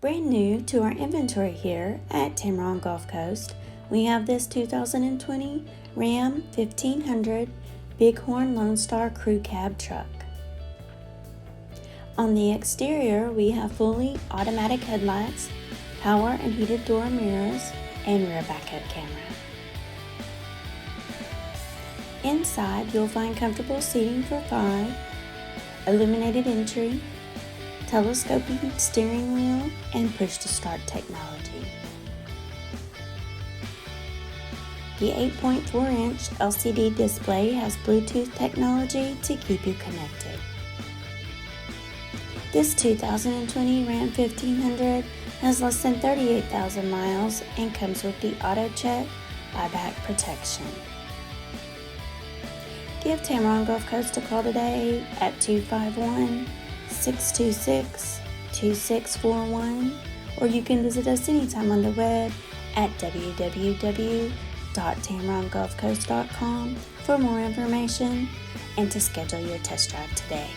Brand new to our inventory here at Tameron Gulf Coast, we have this 2020 Ram 1500 Bighorn Lone Star Crew Cab truck. On the exterior, we have fully automatic headlights, power and heated door mirrors, and rear backup camera. Inside, you'll find comfortable seating for 5, illuminated entry, telescoping steering wheel, and push-to-start technology. The 8.4-inch LCD display has Bluetooth technology to keep you connected. This 2020 Ram 1500 has less than 38,000 miles and comes with the AutoCheck Buyback Protection. Give Tameron Gulf Coast a call today at 251-626-2641, or you can visit us anytime on the web at www.tamerongulfcoast.com for more information and to schedule your test drive today.